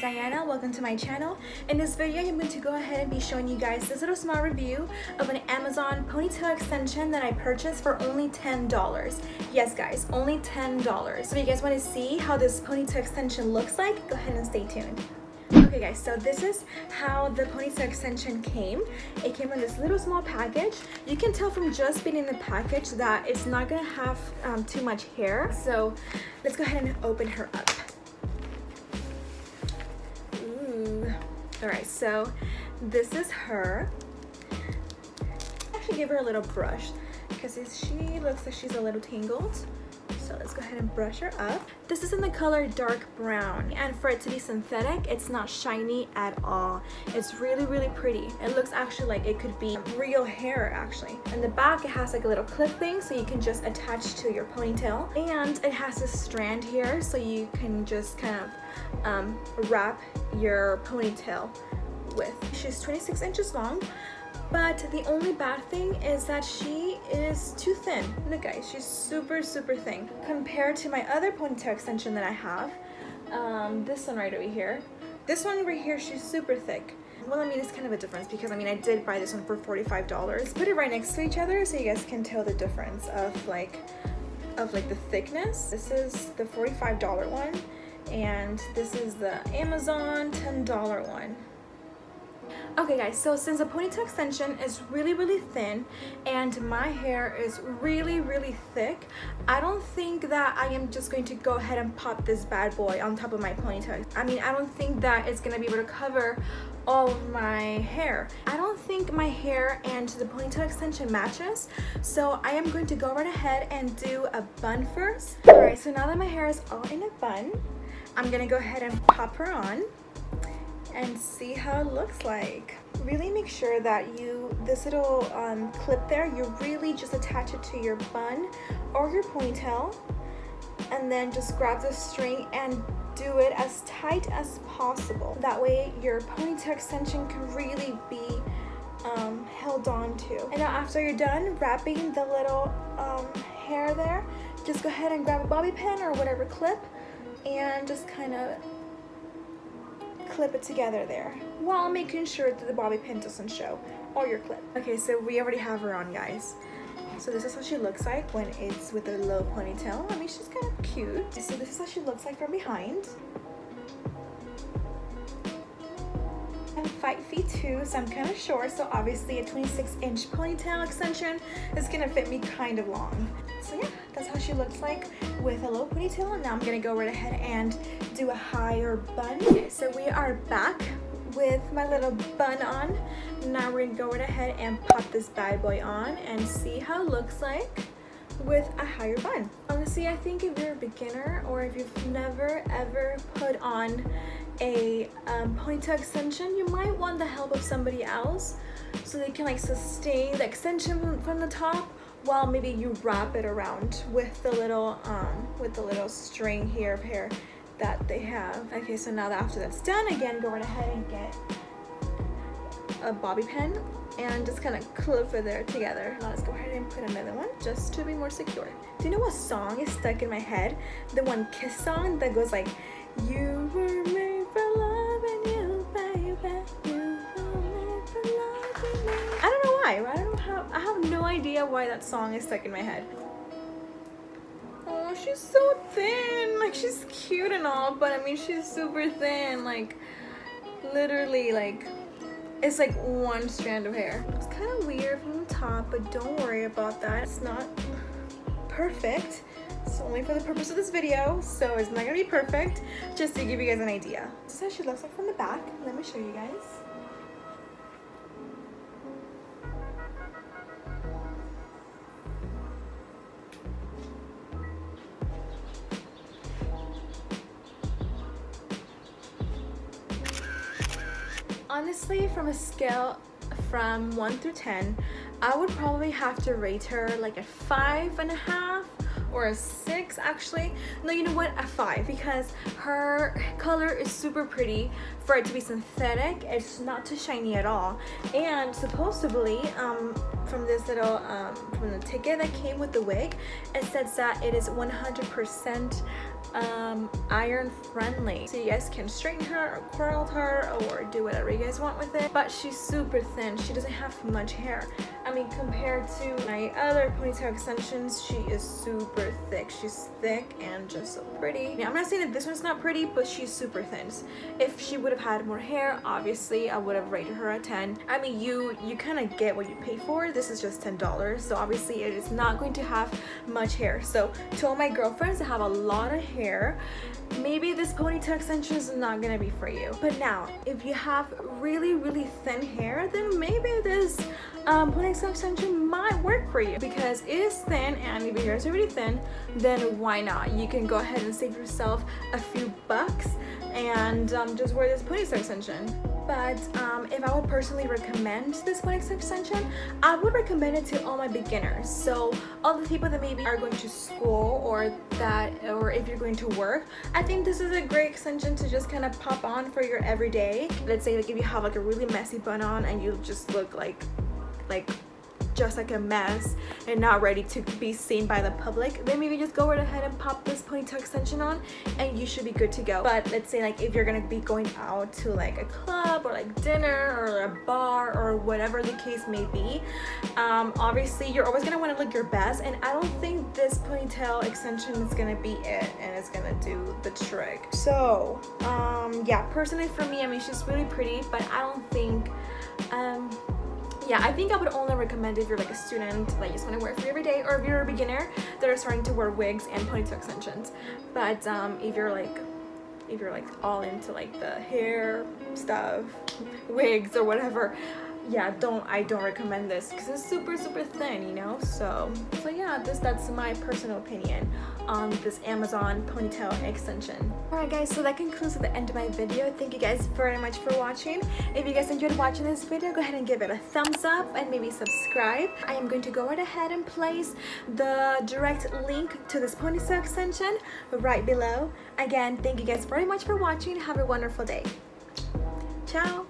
is Diana. Welcome to my channel. In this video, I'm going to go ahead and be showing you guys this little small review of an Amazon ponytail extension that I purchased for only $10. Yes guys, only $10. So if you guys want to see how this ponytail extension looks like, go ahead and stay tuned. Okay guys, so this is how the ponytail extension came. It came in this little small package. You can tell from just being in the package that it's not gonna have too much hair. So let's go ahead and open her up. Ooh. All right, so this is her. Actually give her a little brush because she looks like she's a little tangled. So let's go ahead and brush her up. This is in the color dark brown, and for it to be synthetic, it's not shiny at all. It's really, really pretty. It looks actually like it could be real hair actually. In the back, it has like a little clip thing so you can just attach to your ponytail. And it has this strand here so you can just kind of wrap your ponytail with. She's 26 inches long. But the only bad thing is that she is too thin. Look guys, she's super, super thin. Compared to my other ponytail extension that I have, this one right over here. This one over here, she's super thick. Well, I mean, it's kind of a difference because I mean, I did buy this one for $45. Put it right next to each other so you guys can tell the difference of like the thickness. This is the $45 one, and this is the Amazon $10 one. Okay guys, so since the ponytail extension is really, really thin and my hair is really, really thick, I don't think that I am just going to go ahead and pop this bad boy on top of my ponytail. I mean, I don't think that it's gonna be able to cover all of my hair. I don't think my hair and the ponytail extension matches, so I am going to go right ahead and do a bun first. Alright, so now that my hair is all in a bun, I'm gonna go ahead and pop her on and see how it looks like. Really make sure that this little clip there, you really just attach it to your bun or your ponytail, and then just grab the string and do it as tight as possible. That way your ponytail extension can really be held on to. And now after you're done wrapping the little hair there, just go ahead and grab a bobby pin or whatever clip and just kind of clip it together there while making sure that the bobby pin doesn't show, or your clip. Okay, so we already have her on, guys. So this is how she looks like when it's with a low ponytail. I mean, she's kind of cute. So this is how she looks like from behind. I'm 5'2", so I'm kind of short, so obviously a 26-inch ponytail extension is gonna fit me kind of long. So yeah, that's how she looks like with a low ponytail. And now I'm gonna go right ahead and do a higher bun. Okay, so we are back with my little bun on. Now we're gonna go right ahead and pop this bad boy on and see how it looks like with a higher bun. Honestly, I think if you're a beginner or if you've never ever put on a ponytail extension, you might want the help of somebody else so they can like sustain the extension from the top while maybe you wrap it around with the little string here of hair that they have. Okay, so now that after that's done, again, go right ahead and get a bobby pin and just kind of clip it there together. Now let's go ahead and put another one just to be more secure. Do you know what song is stuck in my head? The one Kiss song that goes like, you were made for loving you, baby, you were made for loving me. I don't know why. I have no idea why that song is stuck in my head. Oh, she's so thin. Like, she's cute and all, but I mean, she's super thin. Like, literally, like, it's like one strand of hair. It's kind of weird from the top, but don't worry about that. It's not perfect. It's only for the purpose of this video, so it's not gonna be perfect, just to give you guys an idea. This is how she looks like from the back. Let me show you guys. Honestly, from a scale from 1 through 10, I would probably have to rate her like a 5.5 or a 6 actually. No, you know what, a 5, because her color is super pretty. For it to be synthetic, it's not too shiny at all. And supposedly, from this little from the ticket that came with the wig, it says that it is 100% iron friendly, so you guys can straighten her or curl her or do whatever you guys want with it. But she's super thin, she doesn't have much hair. I mean, compared to my other ponytail extensions, she is super thick. She's thick and just so pretty. Now, I'm not saying that this one's not pretty, but she's super thin. If she would have had more hair, obviously I would have rated her a 10. I mean, you kind of get what you pay for. This is just $10, so obviously it is not going to have much hair. So to all my girlfriends that have a lot of hair, maybe this ponytail extension is not gonna be for you. But now, if you have really thin hair, then maybe this ponytail extension might work for you, because it is thin, and if your hair is really thin, then why not? You can go ahead and save yourself a few bucks and just wear this ponytail extension. But if I would personally recommend this ponytail extension, I would recommend it to all my beginners. So all the people that maybe are going to school, or if you're going to work, I think this is a great extension to just kind of pop on for your everyday. Let's say like if you have like a really messy bun on and you just look like just like a mess and not ready to be seen by the public, then maybe just go right ahead and pop this ponytail extension on and you should be good to go. But let's say like if you're gonna be going out to like a club or like dinner or a bar or whatever the case may be, obviously you're always gonna want to look your best, and I don't think this ponytail extension is gonna be it and it's gonna do the trick. So yeah, personally for me, I mean, she's really pretty, but I don't think yeah, I think I would only recommend if you're like a student that you just want to wear it for every day, or if you're a beginner that are starting to wear wigs and ponytail extensions. But if you're like all into like the hair stuff, wigs or whatever, yeah, I don't recommend this because it's super thin, you know. So yeah, that's my personal opinion on this Amazon ponytail extension. Alright guys, so that concludes the end of my video. Thank you guys very much for watching. If you guys enjoyed watching this video, go ahead and give it a thumbs up and maybe subscribe. I am going to go right ahead and place the direct link to this ponytail extension right below. Again, thank you guys very much for watching. Have a wonderful day. Ciao.